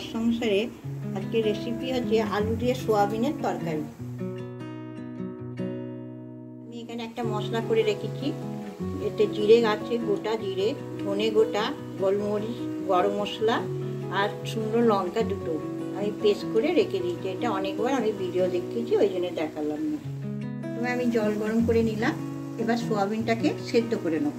ঘর সংসারে আজকে রেসিপি হচ্ছে আলু দিয়ে সোয়াবিনের তরকারি। আমি এখানে একটা মশলা করে রেখেছি, এতে জিরে আছে, গোটা জিরে, ধনে গোটা, গোলমরিচ, গরম মশলা আর শুকনো লঙ্কা দুটো আমি পেস্ট করে রেখে দিয়েছি। এটা অনেকবার আমি ভিডিও দেখিয়েছি, ওই জন্য দেখালাম না। প্রথমে আমি জল গরম করে নিলাম, এবার সোয়াবিনটাকে সেদ্ধ করে নেব।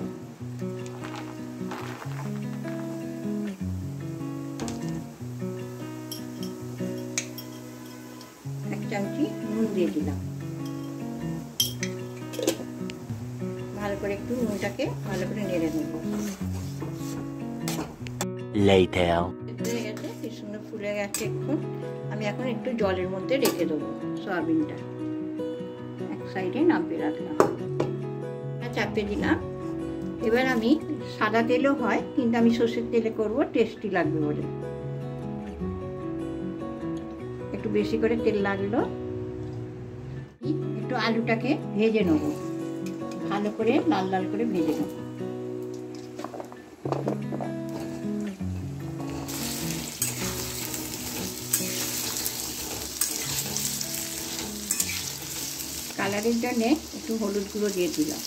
এক চামচি নুন দিয়ে দিলাম, ভালো করে একটু নুনটাকে ভালো করে নেড়ে নেব। সুন্দর ফুলে গেছে এখন। আমি এখন একটু জলের মধ্যে রেখে দেবো সয়াবিনটা, এক সাইডে নামিয়ে রাখলাম, চাপিয়ে দিলাম। এবার আমি সাদা তেলও হয়, কিন্তু আমি সর্ষের তেলে করবো, টেস্টি লাগবে বলে একটু বেশি করে তেল লাগলো। একটু আলুটাকে ভেজে নেবো, ভালো করে লাল লাল করে ভেজে নেব। কালারের জন্যে একটু হলুদ গুঁড়ো দিয়ে দিলাম।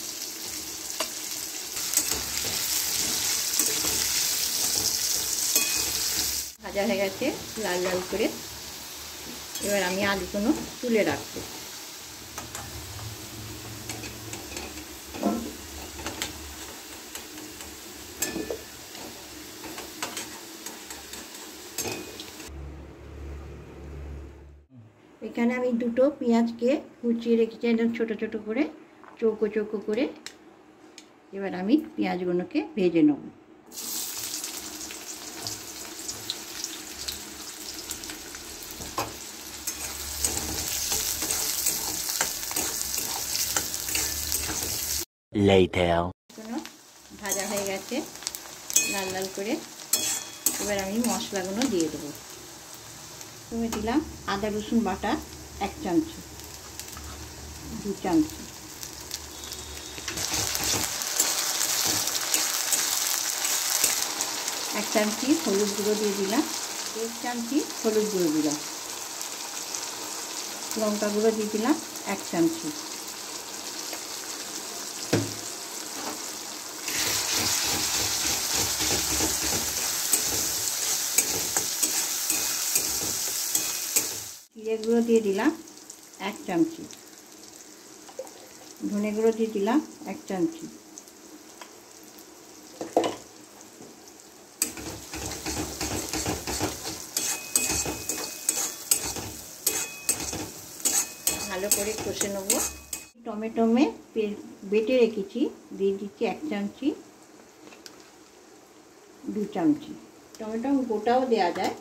ভাজা হয়ে গেছে লাল লাল করে। এবার আমি আলুগুলো তুলে রাখবো। এখানে আমি দুটো পেঁয়াজকে কুচিয়ে রেখেছি একদম ছোট ছোট করে, চৌকো চৌকো করে। এবার আমি পেঁয়াজগুলোকে ভেজে নেব। ভাজা হয়ে গেছে লাল লাল করে। এবার আমি মশলাগুলো দিয়ে দেবো। প্রথমে দিলাম আদা রসুন বাটা 1 চামচি, 2 চামচি, এক চামচি হলুদ গুঁড়ো দিয়ে দিলাম, 1 চামচি হলুদ গুঁড়ো দিলাম, লঙ্কা গুঁড়ো দিয়ে দিলাম 1 চামচি, জিরে গুঁড়ো দিয়ে দিলাম 1 চামচি, ধনে গুঁড়ো দিয়ে দিলাম 1 চামচি, ভালো করে কষে নেব। টমেটো বেটে রেখেছি, দিয়ে দিচ্ছি 1 চামচি, 2 চামচি। টমেটো গোটাও দেওয়া যায়,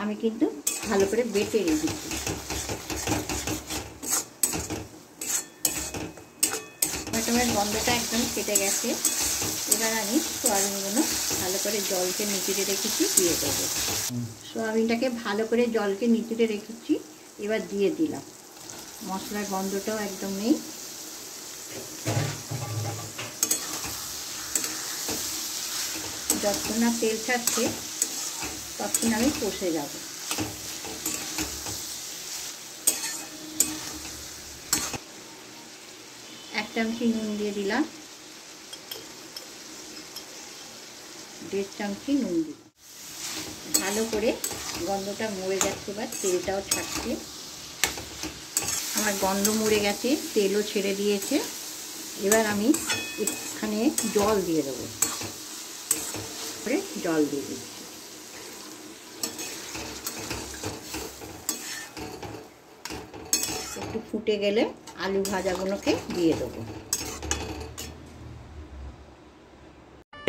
আমি কিন্তু ভালো করে বেটে রেখেছি। টমেটোর গন্ধটা একদম কেটে গেছে। এবার আমি সোয়াবিনগুলো ভালো করে জলকে নিচড়ে রেখেছি দিয়ে দেবো। সোয়াবিনটাকে ভালো করে জলকে নিচড়ে রেখেছি, এবার দিয়ে দিলাম। মশলার গন্ধটাও একদম নেই। যতক্ষণ না তেল ছাড়ছে ততক্ষণ আমি কষে যাব। এক চামচি নুন দিয়ে দিলাম, 1.5 চামচি নুন দিলাম। ভালো করে গন্ধটা মরে যাচ্ছে, এবার তেলটাও ছাড়ছে। আমার গন্ধ মরে গেছে, তেলও ছেড়ে দিয়েছে। এবার আমি এখানে জল দিয়ে দেবো, জল দিয়ে দিচ্ছি। একটু ফুটে গেলে আলু ভাজাগুলোকে দিয়ে দেবো।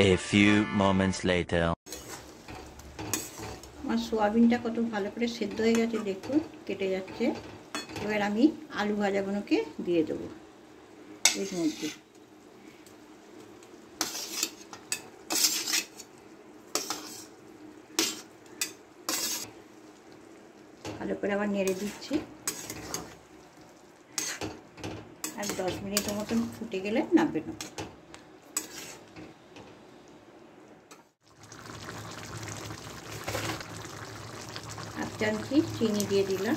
A few moments later. আমার সোয়াবিনটা কত ভালো করে সেদ্ধ হয়ে গেছে, দেখুন কেটে যাচ্ছে। এবার আমি আলু ভাজাগুলোকে দিয়ে দেবো এর মধ্যে। ভালো করে আবার নেড়ে দিচ্ছি। আর 10 মিনিটের মতন ফুটে গেলে নামিয়ে নেব। চামচি চিনি দিয়ে দিলাম,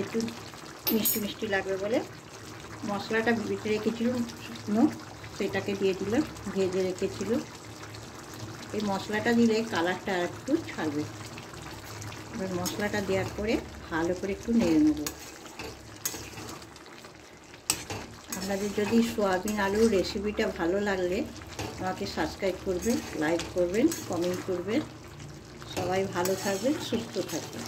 একটু মিষ্টি মিষ্টি লাগবে বলে। মশলাটা বেটে রেখেছিলাম শুকনো, সেটাকে দিয়ে দিলাম, ভেজে রেখেছিল। এই মশলাটা দিলে কালারটা আর একটু ছাড়বে। এবার মশলাটা দেওয়ার পরে ভালো করে একটু নেড়ে নেব। আপনাদের যদি সয়াবিন আলুর রেসিপিটা ভালো লাগলে আমাকে সাবস্ক্রাইব করবেন, লাইক করবেন, কমেন্ট করবেন। সবাই ভালো থাকবেন, সুস্থ থাকবেন।